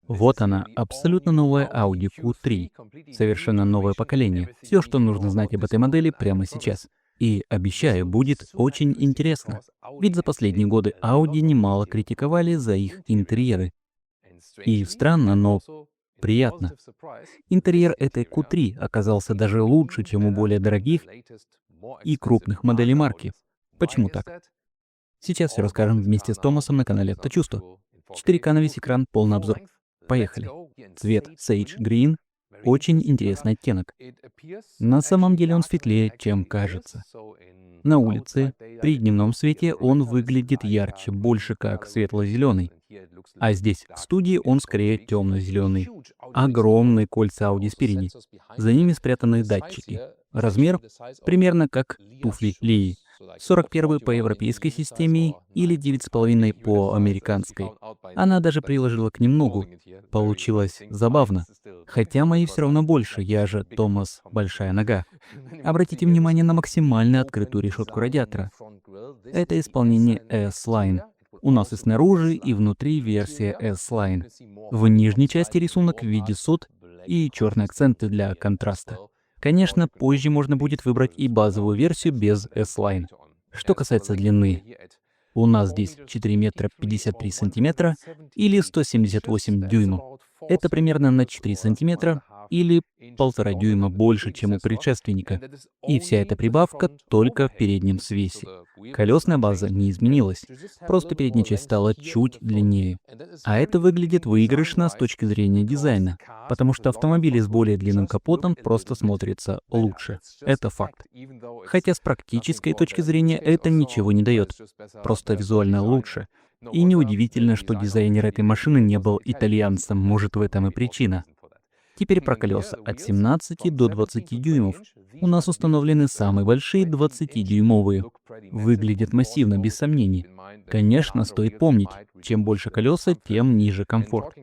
Вот она, абсолютно новая Audi Q3. Совершенно новое поколение. Все, что нужно знать об этой модели прямо сейчас. И, обещаю, будет очень интересно. Ведь за последние годы Audi немало критиковали за их интерьеры. И странно, но приятно. Интерьер этой Q3 оказался даже лучше, чем у более дорогих и крупных моделей марки. Почему так? Сейчас все расскажем вместе с Томасом на канале Авточувство. 4К на весь экран, полный обзор. Поехали. Цвет Sage Green. Очень интересный оттенок. На самом деле он светлее, чем кажется. На улице, при дневном свете, он выглядит ярче, больше как светло-зеленый. А здесь, в студии, он скорее темно-зеленый. Огромные кольца Audi спереди. За ними спрятаны датчики. Размер примерно как туфли Лии. 41 по европейской системе или 9,5 по американской. Она даже приложила к ним ногу. Получилось забавно. Хотя мои все равно больше, я же Томас большая нога. Обратите внимание на максимально открытую решетку радиатора. Это исполнение S-Line. У нас и снаружи, и внутри версия S-Line. В нижней части рисунок в виде сот и черные акценты для контраста. Конечно, позже можно будет выбрать и базовую версию без S-Line. Что касается длины, у нас здесь 4 метра 53 сантиметра или 178 дюймов. Это примерно на 4 сантиметра или 1,5 дюйма больше, чем у предшественника. И вся эта прибавка только в переднем свесе. Колесная база не изменилась, просто передняя часть стала чуть длиннее. А это выглядит выигрышно с точки зрения дизайна, потому что автомобили с более длинным капотом просто смотрятся лучше. Это факт. Хотя с практической точки зрения это ничего не дает, просто визуально лучше. И неудивительно, что дизайнер этой машины не был итальянцем, может в этом и причина. Теперь про колеса от 17 до 20 дюймов. У нас установлены самые большие 20-дюймовые. Выглядят массивно, без сомнений. Конечно, стоит помнить, чем больше колеса, тем ниже комфорт.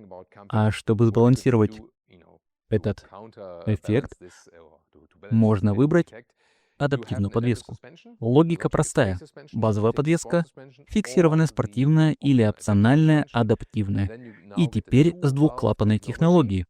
А чтобы сбалансировать этот эффект, можно выбрать адаптивную подвеску. Логика простая. Базовая подвеска, фиксированная спортивная или опциональная адаптивная. И теперь с двухклапанной технологией.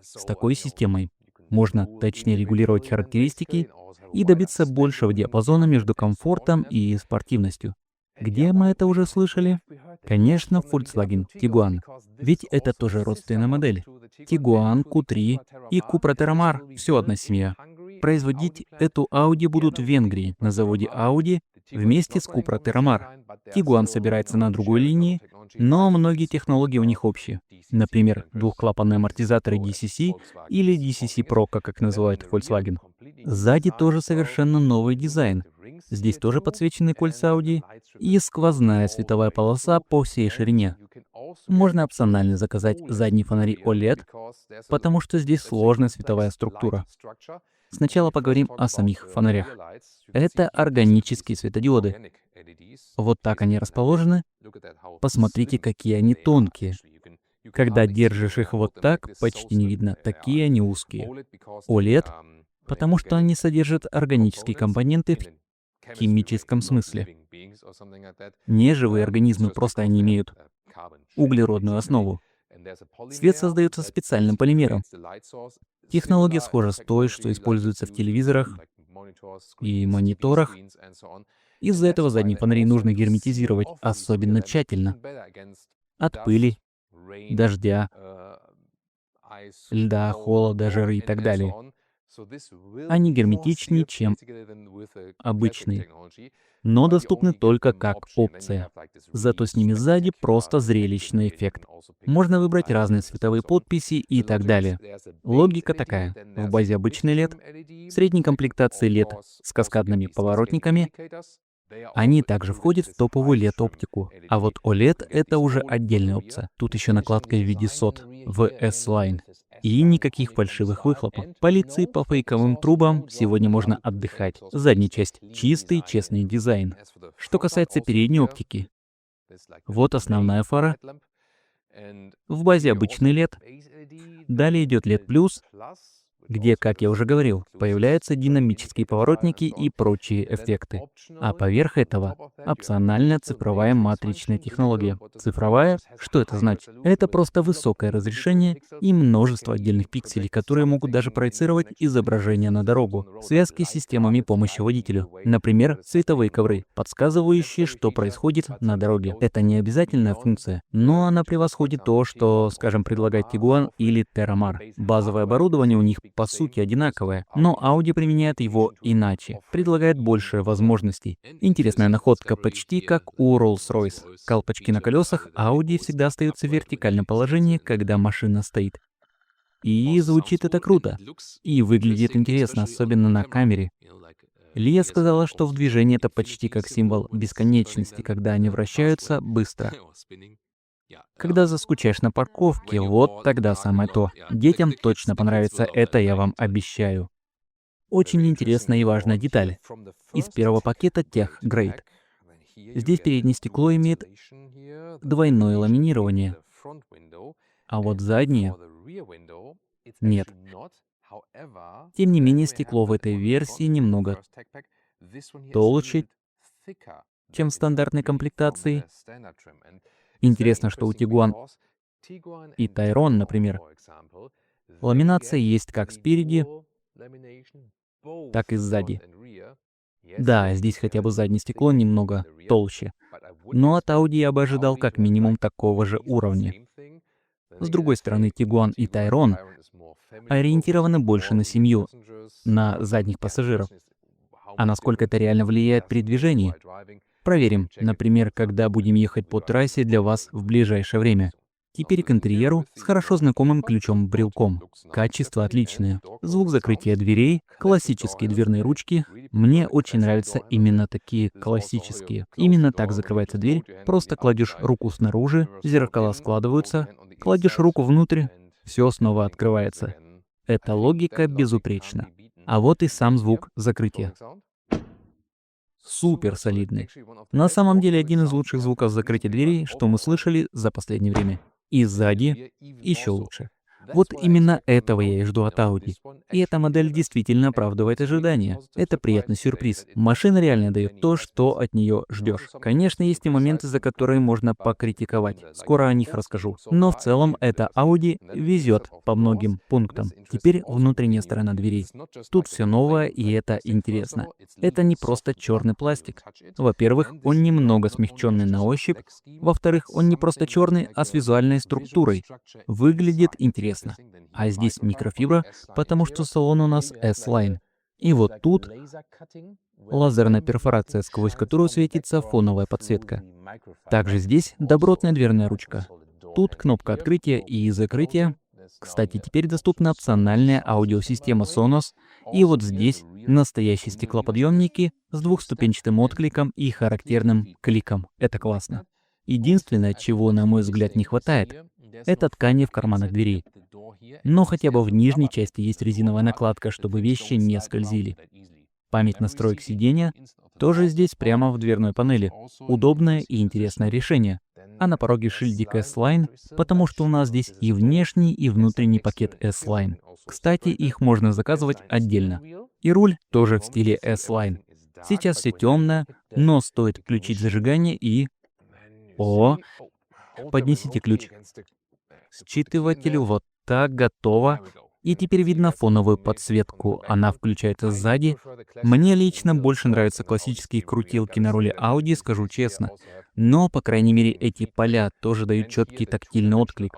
С такой системой можно точнее регулировать характеристики и добиться большего диапазона между комфортом и спортивностью. Где мы это уже слышали? Конечно, Volkswagen Tiguan. Ведь это тоже родственная модель. Tiguan, Q3 и Cupra Terramar – все одна семья. Производить эту Audi будут в Венгрии, на заводе Audi, вместе с Cupra Terramar. Tiguan собирается на другой линии, но многие технологии у них общие. Например, двухклапанные амортизаторы DCC или DCC Pro, как их называют Volkswagen. Сзади тоже совершенно новый дизайн. Здесь тоже подсвеченные кольца Audi и сквозная световая полоса по всей ширине. Можно опционально заказать задние фонари OLED, потому что здесь сложная световая структура. Сначала поговорим о самих фонарях. Это органические светодиоды. Вот так они расположены. Посмотрите, какие они тонкие. Когда держишь их вот так, почти не видно, такие они узкие. OLED, потому что они содержат органические компоненты в химическом смысле. Не живые организмы, просто они имеют углеродную основу. Свет создается специальным полимером. Технология схожа с той, что используется в телевизорах и мониторах. Из-за этого задние фонари нужно герметизировать особенно тщательно. От пыли, дождя, льда, холода, жары и так далее. Они герметичнее, чем обычные, но доступны только как опция. Зато с ними сзади просто зрелищный эффект. Можно выбрать разные цветовые подписи и так далее. Логика такая. В базе обычный LED, средней комплектации LED с каскадными поворотниками. Они также входят в топовую LED-оптику. А вот OLED — это уже отдельная опция. Тут еще накладка в виде сот в S-Line. И никаких фальшивых выхлопов. Полиции по фейковым трубам сегодня можно отдыхать. Задняя часть — чистый, честный дизайн. Что касается передней оптики. Вот основная фара. В базе обычный LED. Далее идет LED+, где, как я уже говорил, появляются динамические поворотники и прочие эффекты. А поверх этого опциональная цифровая матричная технология. Цифровая? Что это значит? Это просто высокое разрешение и множество отдельных пикселей, которые могут даже проецировать изображение на дорогу. Связки с системами помощи водителю. Например, световые ковры, подсказывающие, что происходит на дороге. Это не обязательная функция, но она превосходит то, что, скажем, предлагает Tiguan или Terramar. Базовое оборудование у них по сути одинаковое, но Audi применяет его иначе, предлагает больше возможностей. Интересная находка, почти как у Rolls-Royce. Колпачки на колесах Audi всегда остаются в вертикальном положении, когда машина стоит. И звучит это круто. И выглядит интересно, особенно на камере. Лия сказала, что в движении это почти как символ бесконечности, когда они вращаются быстро. Когда заскучаешь на парковке, вот тогда самое то. Детям точно понравится, это я вам обещаю. Очень интересная и важная деталь. Из первого пакета Tech Grade. Здесь переднее стекло имеет двойное ламинирование, а вот заднее нет. Тем не менее, стекло в этой версии немного толще, чем в стандартной комплектации. Интересно, что у Tiguan и Tayron, например, ламинация есть как спереди, так и сзади. Да, здесь хотя бы заднее стекло немного толще. Но от Audi я бы ожидал как минимум такого же уровня. С другой стороны, Tiguan и Tayron ориентированы больше на семью, на задних пассажиров. А насколько это реально влияет при движении? Проверим, например, когда будем ехать по трассе для вас в ближайшее время. Теперь к интерьеру с хорошо знакомым ключом-брелком. Качество отличное. Звук закрытия дверей, классические дверные ручки. Мне очень нравятся именно такие классические. Именно так закрывается дверь. Просто кладешь руку снаружи, зеркала складываются, кладешь руку внутрь, все снова открывается. Эта логика безупречна. А вот и сам звук закрытия. Супер солидный. На самом деле один из лучших звуков закрытия дверей, что мы слышали за последнее время. И сзади еще лучше. Вот именно этого я и жду от Audi. И эта модель действительно оправдывает ожидания. Это приятный сюрприз. Машина реально дает то, что от нее ждешь. Конечно, есть и моменты, за которые можно покритиковать. Скоро о них расскажу. Но в целом эта Audi везет по многим пунктам. Теперь внутренняя сторона дверей. Тут все новое, и это интересно. Это не просто черный пластик. Во-первых, он немного смягченный на ощупь. Во-вторых, он не просто черный, а с визуальной структурой. Выглядит интересно. А здесь микрофибра, потому что салон у нас S-Line. И вот тут лазерная перфорация, сквозь которую светится фоновая подсветка. Также здесь добротная дверная ручка. Тут кнопка открытия и закрытия. Кстати, теперь доступна опциональная аудиосистема Sonos. И вот здесь настоящие стеклоподъемники с двухступенчатым откликом и характерным кликом. Это классно. Единственное, чего, на мой взгляд, не хватает, это ткани в карманах дверей. Но хотя бы в нижней части есть резиновая накладка, чтобы вещи не скользили. Память настроек сиденья тоже здесь прямо в дверной панели. Удобное и интересное решение. А на пороге шильдик S-Line, потому что у нас здесь и внешний, и внутренний пакет S-Line. Кстати, их можно заказывать отдельно. И руль тоже в стиле S-Line. Сейчас все темное, но стоит включить зажигание и... О, поднесите ключ. Считыватель вот так, готово. И теперь видно фоновую подсветку. Она включается сзади. Мне лично больше нравятся классические крутилки на руле Audi, скажу честно. Но, по крайней мере, эти поля тоже дают четкий тактильный отклик.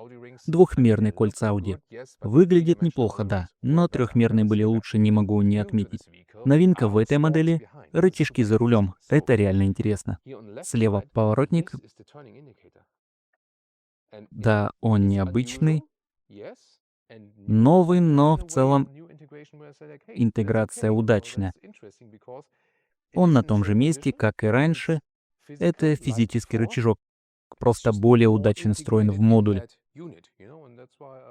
Двухмерные кольца Audi. Выглядит неплохо, да, но трехмерные были лучше, не могу не отметить. Новинка в этой модели — рычажки за рулем. Это реально интересно. Слева поворотник. Да, он необычный. Новый, но в целом интеграция удачная. Он на том же месте, как и раньше. Это физический рычажок, просто более удачно встроен в модуль.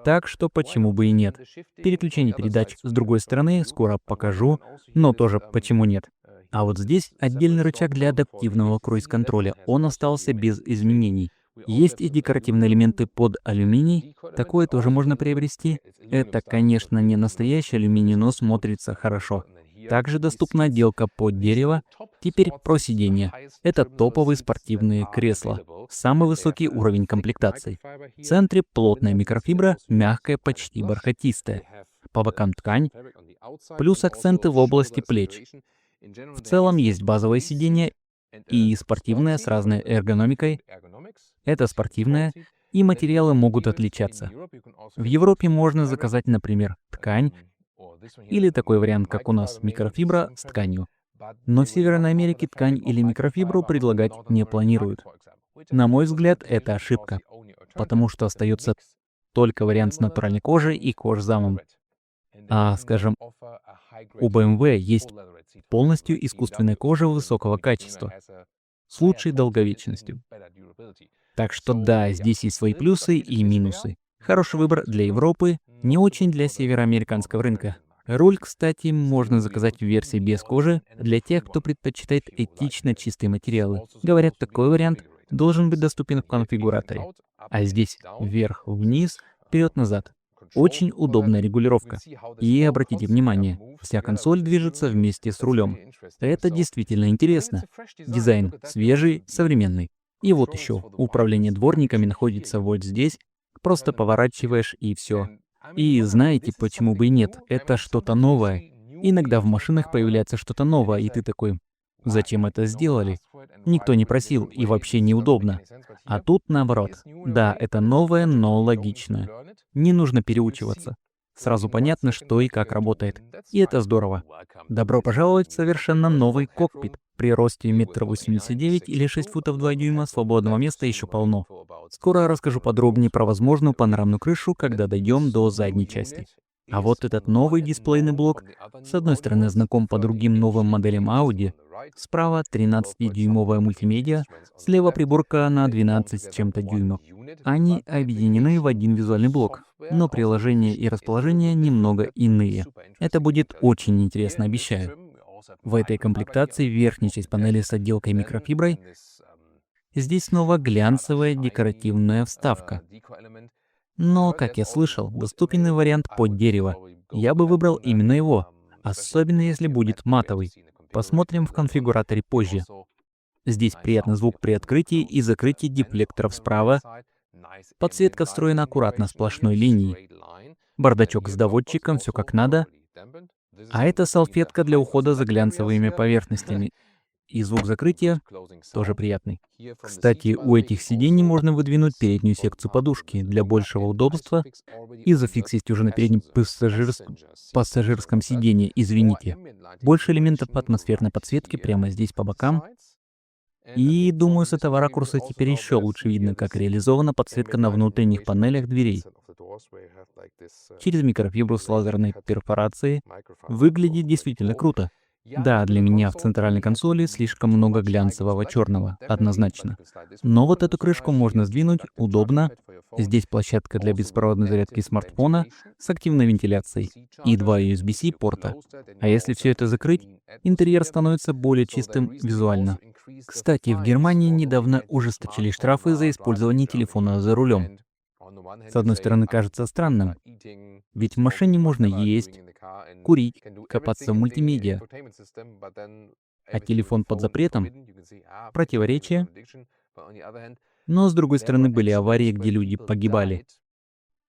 Так что почему бы и нет. Переключение передач с другой стороны скоро покажу, но тоже почему нет. А вот здесь отдельный рычаг для адаптивного круиз-контроля. Он остался без изменений. Есть и декоративные элементы под алюминий, такое тоже можно приобрести. Это, конечно, не настоящий алюминий, но смотрится хорошо. Также доступна отделка под дерево. Теперь про сиденье. Это топовые спортивные кресла. Самый высокий уровень комплектации. В центре плотная микрофибра, мягкая, почти бархатистая. По бокам ткань, плюс акценты в области плеч. В целом есть базовое сиденье и спортивное с разной эргономикой. Это спортивное, и материалы могут отличаться. В Европе можно заказать, например, ткань, или такой вариант, как у нас, микрофибра с тканью. Но в Северной Америке ткань или микрофибру предлагать не планируют. На мой взгляд, это ошибка, потому что остается только вариант с натуральной кожей и кожзамом. А, скажем, у BMW есть полностью искусственная кожа высокого качества, с лучшей долговечностью. Так что да, здесь есть свои плюсы и минусы. Хороший выбор для Европы, не очень для североамериканского рынка. Руль, кстати, можно заказать в версии без кожи для тех, кто предпочитает этично чистые материалы. Говорят, такой вариант должен быть доступен в конфигураторе. А здесь вверх-вниз, вперед-назад. Очень удобная регулировка. И обратите внимание, вся консоль движется вместе с рулем. Это действительно интересно. Дизайн свежий, современный. И вот еще, управление дворниками находится вот здесь. Просто поворачиваешь и все. И знаете, почему бы и нет? Это что-то новое. Иногда в машинах появляется что-то новое, и ты такой, зачем это сделали? Никто не просил, и вообще неудобно. А тут наоборот. Да, это новое, но логичное. Не нужно переучиваться. Сразу понятно, что и как работает. И это здорово. Добро пожаловать в совершенно новый кокпит. При росте 1,89 м или 6 футов 2 дюйма свободного места еще полно. Скоро расскажу подробнее про возможную панорамную крышу, когда дойдем до задней части. А вот этот новый дисплейный блок, с одной стороны, знаком по другим новым моделям Audi, справа 13-дюймовая мультимедиа, слева приборка на 12 с чем-то дюймов. Они объединены в один визуальный блок, но приложение и расположение немного иные. Это будет очень интересно, обещаю. В этой комплектации верхняя часть панели с отделкой микрофиброй. Здесь снова глянцевая декоративная вставка. Но, как я слышал, доступен и вариант под дерево. Я бы выбрал именно его, особенно если будет матовый. Посмотрим в конфигураторе позже. Здесь приятный звук при открытии и закрытии дефлекторов справа. Подсветка встроена аккуратно сплошной линией. Бардачок с доводчиком, все как надо. А это салфетка для ухода за глянцевыми поверхностями. И звук закрытия тоже приятный. Кстати, у этих сидений можно выдвинуть переднюю секцию подушки для большего удобства. Изофикс есть уже на переднем пассажирском сиденье, извините. Больше элементов атмосферной подсветки прямо здесь по бокам. И думаю, с этого ракурса теперь еще лучше видно, как реализована подсветка на внутренних панелях дверей. Через микрофибру с лазерной перфорацией выглядит действительно круто. Да, для меня в центральной консоли слишком много глянцевого черного, однозначно. Но вот эту крышку можно сдвинуть, удобно. Здесь площадка для беспроводной зарядки смартфона с активной вентиляцией и 2 USB-C порта. А если все это закрыть, интерьер становится более чистым визуально. Кстати, в Германии недавно ужесточили штрафы за использование телефона за рулем. С одной стороны, кажется странным, ведь в машине можно есть, курить, копаться в мультимедиа, а телефон под запретом — противоречие. Но, с другой стороны, были аварии, где люди погибали.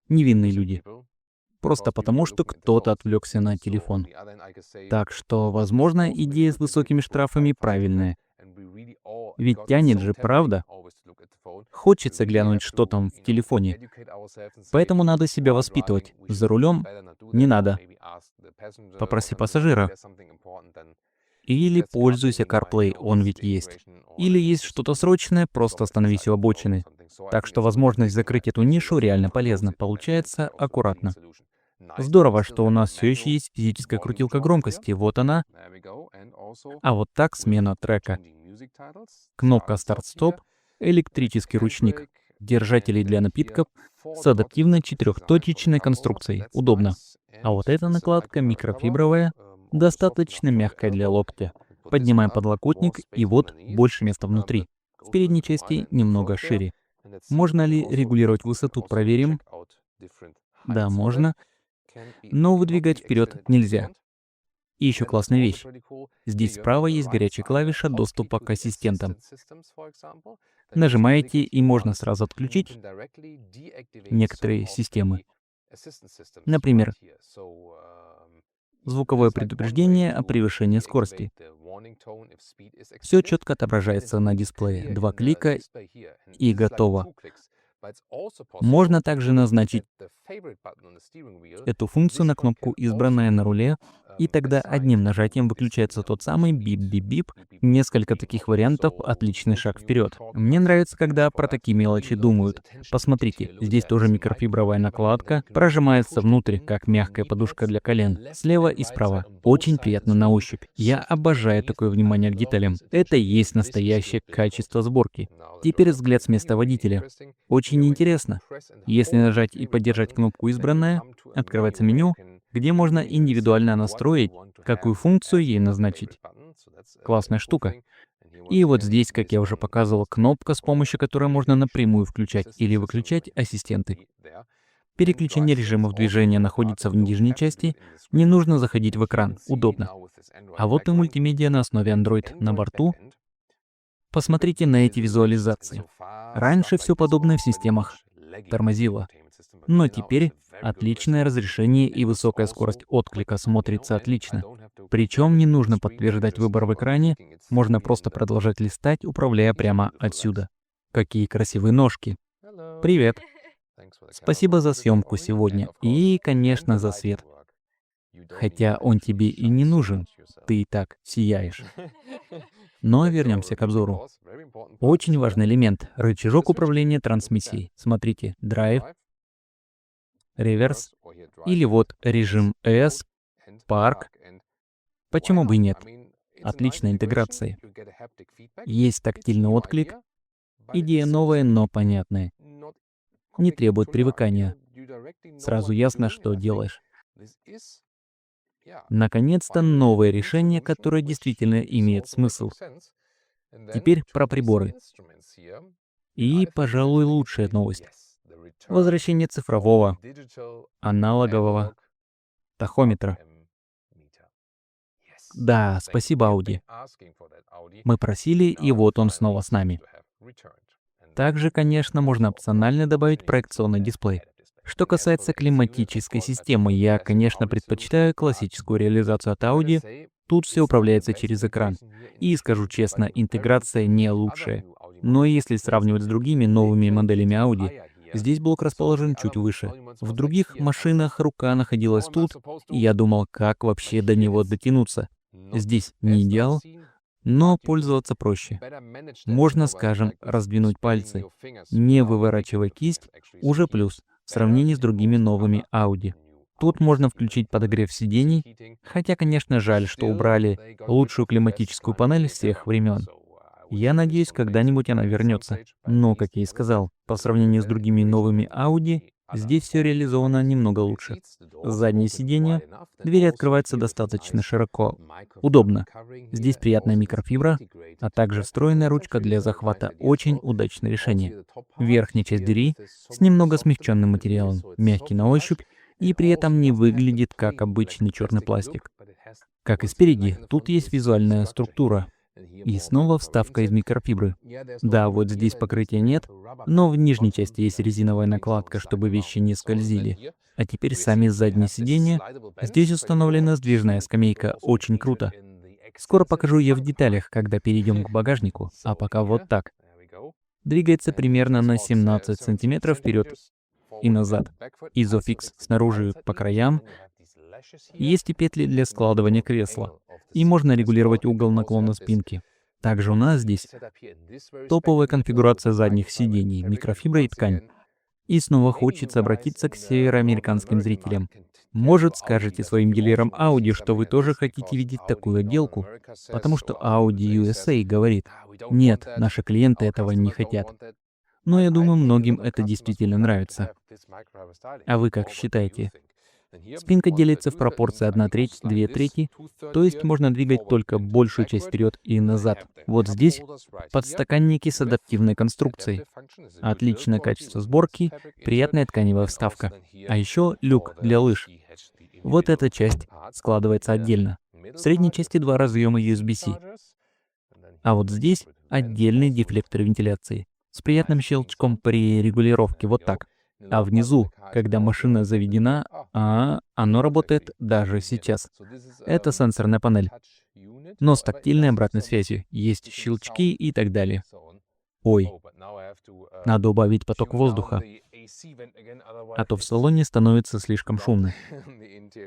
Невинные люди. Просто потому, что кто-то отвлекся на телефон. Так что, возможно, идея с высокими штрафами правильная. Ведь тянет же, правда? Хочется глянуть, что там в телефоне. Поэтому надо себя воспитывать. За рулем не надо. Попроси пассажира. Или пользуйся CarPlay, он ведь есть. Или есть что-то срочное, просто остановись у обочины. Так что возможность закрыть эту нишу реально полезна. Получается аккуратно. Здорово, что у нас все еще есть физическая крутилка громкости. Вот она. А вот так смена трека. Кнопка старт-стоп. Электрический ручник. Держатели для напитков с адаптивной четырехточечной конструкцией. Удобно. А вот эта накладка микрофибровая, достаточно мягкая для локтя. Поднимаем подлокотник, и вот больше места внутри. В передней части немного шире. Можно ли регулировать высоту? Проверим. Да, можно, но выдвигать вперед нельзя. И еще классная вещь. Здесь справа есть горячая клавиша доступа к ассистентам. Нажимаете, и можно сразу отключить некоторые системы. Например, звуковое предупреждение о превышении скорости. Все четко отображается на дисплее. 2 клика и готово. Можно также назначить эту функцию на кнопку «Избранная» на руле, и тогда одним нажатием выключается тот самый бип-бип-бип. Несколько таких вариантов — отличный шаг вперед. Мне нравится, когда про такие мелочи думают. Посмотрите, здесь тоже микрофибровая накладка, прожимается внутрь, как мягкая подушка для колен, слева и справа. Очень приятно на ощупь. Я обожаю такое внимание к деталям. Это и есть настоящее качество сборки. Теперь взгляд с места водителя. Очень интересно. Если нажать и поддержать кнопку «Избранная», открывается меню, где можно индивидуально настроить, какую функцию ей назначить. Классная штука. И вот здесь, как я уже показывал, кнопка, с помощью которой можно напрямую включать или выключать ассистенты. Переключение режимов движения находится в нижней части, не нужно заходить в экран, удобно. А вот и мультимедиа на основе Android на борту. Посмотрите на эти визуализации. Раньше все подобное в системах тормозило, но теперь отличное разрешение и высокая скорость отклика смотрится отлично. Причем не нужно подтверждать выбор в экране, можно просто продолжать листать, управляя прямо отсюда. Какие красивые ножки. Привет. Спасибо за съемку сегодня и, конечно, за свет. Хотя он тебе и не нужен, ты и так сияешь. Но вернемся к обзору. Очень важный элемент — рычажок управления трансмиссией. Смотрите, драйв, реверс, или вот режим S, парк. Почему бы и нет? Отличная интеграция. Есть тактильный отклик. Идея новая, но понятная. Не требует привыкания. Сразу ясно, что делаешь. Наконец-то новое решение, которое действительно имеет смысл. Теперь про приборы. И, пожалуй, лучшая новость. Возвращение цифрового, аналогового тахометра. Да, спасибо, Audi. Мы просили, и вот он снова с нами. Также, конечно, можно опционально добавить проекционный дисплей. Что касается климатической системы, я, конечно, предпочитаю классическую реализацию от Audi. Тут все управляется через экран. И, скажу честно, интеграция не лучшая. Но если сравнивать с другими новыми моделями Audi, здесь блок расположен чуть выше. В других машинах рука находилась тут, и я думал, как вообще до него дотянуться. Здесь не идеал, но пользоваться проще. Можно, скажем, раздвинуть пальцы, не выворачивая кисть, уже плюс в сравнении с другими новыми Audi. Тут можно включить подогрев сидений, хотя, конечно, жаль, что убрали лучшую климатическую панель всех времен. Я надеюсь, когда-нибудь она вернется. Но, как я и сказал, по сравнению с другими новыми Audi, здесь все реализовано немного лучше. Заднее сиденье, двери открываются достаточно широко. Удобно. Здесь приятная микрофибра, а также встроенная ручка для захвата. Очень удачное решение. Верхняя часть двери с немного смягченным материалом, мягкий на ощупь, и при этом не выглядит как обычный черный пластик. Как и спереди, тут есть визуальная структура. И снова вставка из микрофибры. Да, вот здесь покрытия нет, но в нижней части есть резиновая накладка, чтобы вещи не скользили. А теперь сами задние сиденья. Здесь установлена сдвижная скамейка, очень круто. Скоро покажу ее в деталях, когда перейдем к багажнику, а пока вот так. Двигается примерно на 17 сантиметров вперед и назад. Изофикс снаружи по краям. Есть и петли для складывания кресла. И можно регулировать угол наклона спинки. Также у нас здесь топовая конфигурация задних сидений, микрофибра и ткань. И снова хочется обратиться к североамериканским зрителям. Может, скажете своим дилерам Audi, что вы тоже хотите видеть такую отделку? Потому что Audi USA говорит, нет, наши клиенты этого не хотят. Но я думаю, многим это действительно нравится. А вы как считаете? Спинка делится в пропорции 1/3, 2/3, то есть можно двигать только большую часть вперед и назад. Вот здесь подстаканники с адаптивной конструкцией. Отличное качество сборки, приятная тканевая вставка. А еще люк для лыж. Вот эта часть складывается отдельно. В средней части два разъема USB-C. А вот здесь отдельный дефлектор вентиляции с приятным щелчком при регулировке, вот так. А внизу, когда машина заведена, оно работает даже сейчас. Это сенсорная панель, но с тактильной обратной связью. Есть щелчки и так далее. Ой, надо убавить поток воздуха, а то в салоне становится слишком шумно.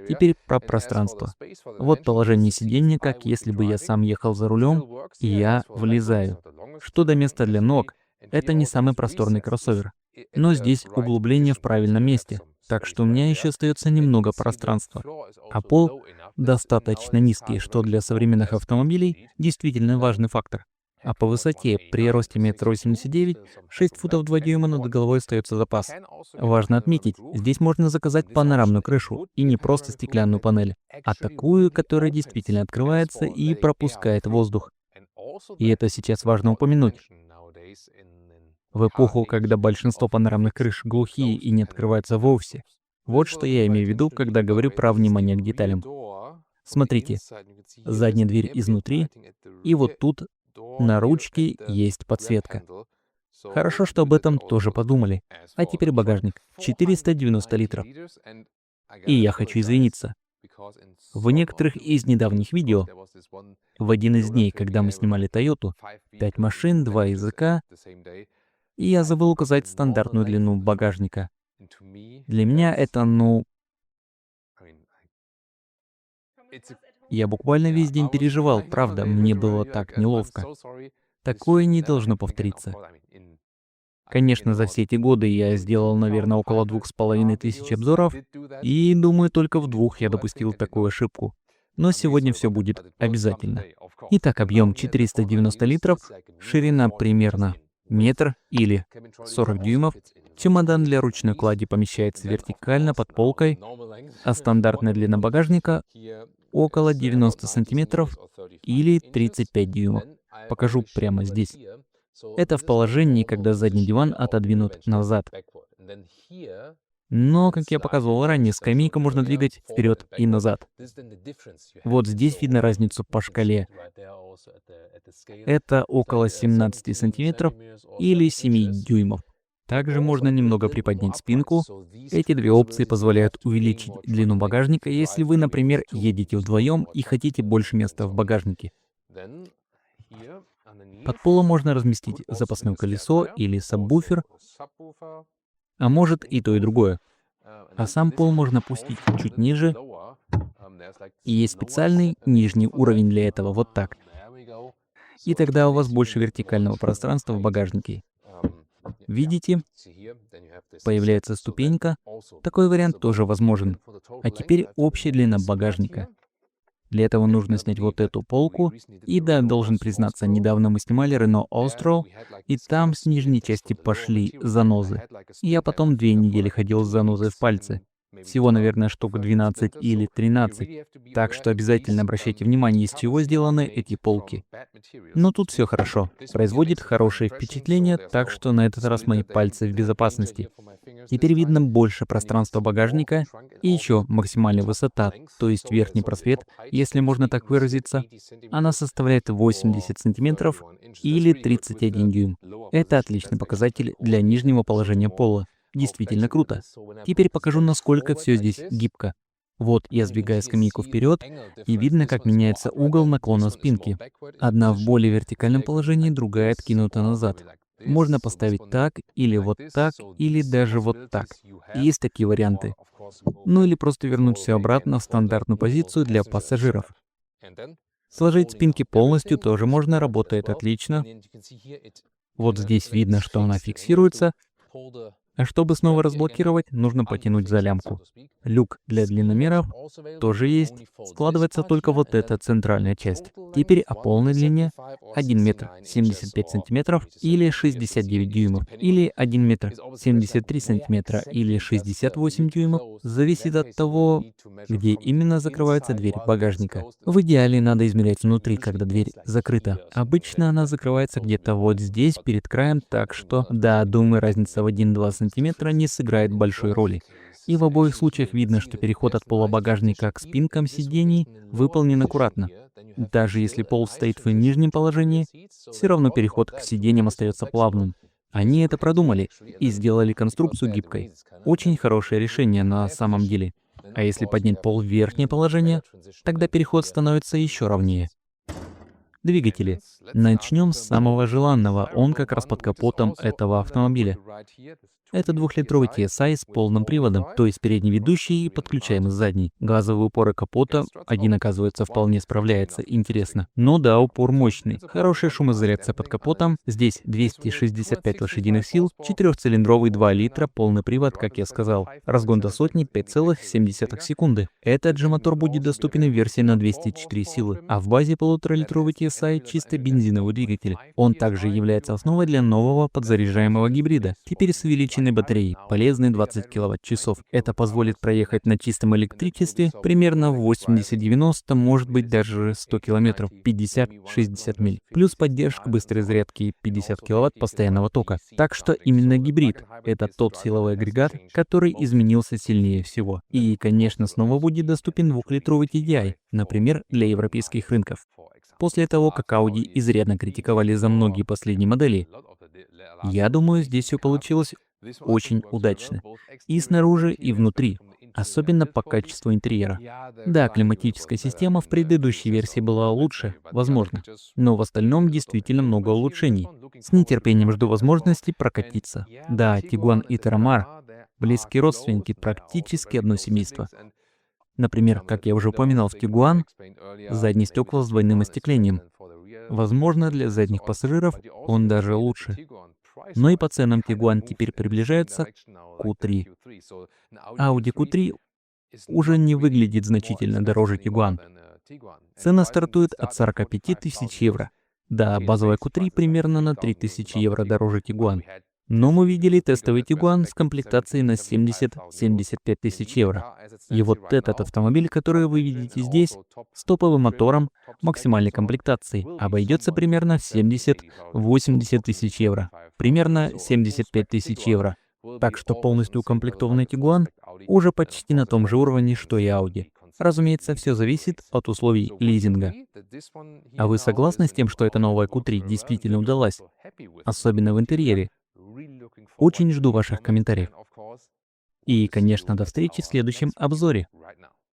Теперь про пространство. Вот положение сиденья, как если бы я сам ехал за рулем, и я влезаю. Что до места для ног, это не самый просторный кроссовер. Но здесь углубление в правильном месте, так что у меня еще остается немного пространства. А пол достаточно низкий, что для современных автомобилей действительно важный фактор. А по высоте, при росте 1,89 м, 6 футов 2 дюйма над головой остается запас. Важно отметить, здесь можно заказать панорамную крышу, и не просто стеклянную панель, а такую, которая действительно открывается и пропускает воздух. И это сейчас важно упомянуть. В эпоху, когда большинство панорамных крыш глухие и не открываются вовсе. Вот что я имею в виду, когда говорю про внимание к деталям. Смотрите, задняя дверь изнутри, и вот тут на ручке есть подсветка. Хорошо, что об этом тоже подумали. А теперь багажник. 490 литров. И я хочу извиниться. В некоторых из недавних видео, в один из дней, когда мы снимали Toyota, 5 машин, 2 языка, и я забыл указать стандартную длину багажника. Для меня это, я буквально весь день переживал, правда, мне было так неловко. Такое не должно повториться. Конечно, за все эти годы я сделал, наверное, около 2500 обзоров, и думаю, только в 2 я допустил такую ошибку. Но сегодня все будет обязательно. Итак, объем 490 литров, ширина примерно метр или 40 дюймов. Чемодан для ручной клади помещается вертикально под полкой, а стандартная длина багажника около 90 сантиметров или 35 дюймов. Покажу прямо здесь. Это в положении, когда задний диван отодвинут назад. Но, как я показывал ранее, скамейку можно двигать вперед и назад. Вот здесь видно разницу по шкале. Это около 17 сантиметров или 7 дюймов. Также можно немного приподнять спинку. Эти две опции позволяют увеличить длину багажника, если вы, например, едете вдвоем и хотите больше места в багажнике. Под полом можно разместить запасное колесо или сабвуфер, а может и то, и другое. А сам пол можно опустить чуть ниже, и есть специальный нижний уровень для этого, вот так. И тогда у вас больше вертикального пространства в багажнике. Видите? Появляется ступенька. Такой вариант тоже возможен. А теперь общая длина багажника. Для этого нужно снять вот эту полку. И да, должен признаться, недавно мы снимали Renault Austral, и там с нижней части пошли занозы. И я потом 2 недели ходил с занозой в пальце. Всего, наверное, штук 12 или 13. Так что обязательно обращайте внимание, из чего сделаны эти полки. Но тут все хорошо. Производит хорошее впечатление, так что на этот раз мои пальцы в безопасности. Теперь видно больше пространства багажника и еще максимальная высота, то есть верхний просвет, если можно так выразиться. Она составляет 80 сантиметров или 31 дюйм. Это отличный показатель для нижнего положения пола. Действительно круто. Теперь покажу, насколько все здесь гибко. Вот я сдвигаю скамейку вперед, и видно, как меняется угол наклона спинки. Одна в более вертикальном положении, другая откинута назад. Можно поставить так, или даже вот так. Есть такие варианты. Ну или просто вернуть все обратно в стандартную позицию для пассажиров. Сложить спинки полностью тоже можно, работает отлично. Вот здесь видно, что она фиксируется. А чтобы снова разблокировать, нужно потянуть за лямку. Люк для длинномеров тоже есть. Складывается только вот эта центральная часть. Теперь о полной длине: 1 метр 75 сантиметров или 69 дюймов, или 1 метр 73 сантиметра или 68 дюймов, зависит от того, где именно закрывается дверь багажника. В идеале надо измерять внутри, когда дверь закрыта. Обычно она закрывается где-то вот здесь, перед краем, так что, да, думаю, разница в 1-2 сантиметра не сыграет большой роли. И в обоих случаях видно, что переход от пола багажника к спинкам сидений выполнен аккуратно. Даже если пол стоит в нижнем положении, все равно переход к сиденьям остается плавным. Они это продумали и сделали конструкцию гибкой. Очень хорошее решение на самом деле. А если поднять пол в верхнее положение, тогда переход становится еще ровнее. Двигатели. Начнем с самого желанного, он как раз под капотом этого автомобиля. Это 2-литровый TSI с полным приводом, то есть передний ведущий и подключаемый задний. Газовые упоры капота, один, оказывается, вполне справляется, интересно. Но да, упор мощный. Хорошая шумоизоляция под капотом. Здесь 265 лошадиных сил, 4-цилиндровый 2 литра, полный привод, как я сказал. Разгон до сотни 5,7 секунды. Этот же мотор будет доступен в версии на 204 силы, а в базе 1,5-литровый TSI чисто бензиновый двигатель. Он также является основой для нового подзаряжаемого гибрида. Теперь с увеличенной батареей, полезные 20 киловатт-часов. Это позволит проехать на чистом электричестве примерно 80-90, может быть даже 100 километров, 50-60 миль. Плюс поддержка быстрой зарядки 50 киловатт постоянного тока. Так что именно гибрид — это тот силовой агрегат, который изменился сильнее всего. И, конечно, снова будет доступен 2-литровый TDI, например, для европейских рынков. После того, как Audi изрядно критиковали за многие последние модели, я думаю, здесь все получилось очень удачно. И снаружи, и внутри. Особенно по качеству интерьера. Да, климатическая система в предыдущей версии была лучше, возможно. Но в остальном действительно много улучшений. С нетерпением жду возможности прокатиться. Да, Tiguan и Terramar — близкие родственники, практически одно семейство. Например, как я уже упоминал, в Tiguan задние стекла с двойным остеклением. Возможно, для задних пассажиров он даже лучше. Но и по ценам Tiguan теперь приближается к Q3. Audi Q3 уже не выглядит значительно дороже Tiguan. Цена стартует от 45 тысяч евро. Да, базовая Q3 примерно на 3000 евро дороже Tiguan. Но мы видели тестовый Tiguan с комплектацией на 70-75 тысяч евро. И вот этот автомобиль, который вы видите здесь, с топовым мотором, максимальной комплектацией, обойдется примерно в 70-80 тысяч евро. Примерно 75 тысяч евро. Так что полностью укомплектованный Tiguan уже почти на том же уровне, что и Audi. Разумеется, все зависит от условий лизинга. А вы согласны с тем, что эта новая Q3 действительно удалась? Особенно в интерьере. Очень жду ваших комментариев. И, конечно, до встречи в следующем обзоре.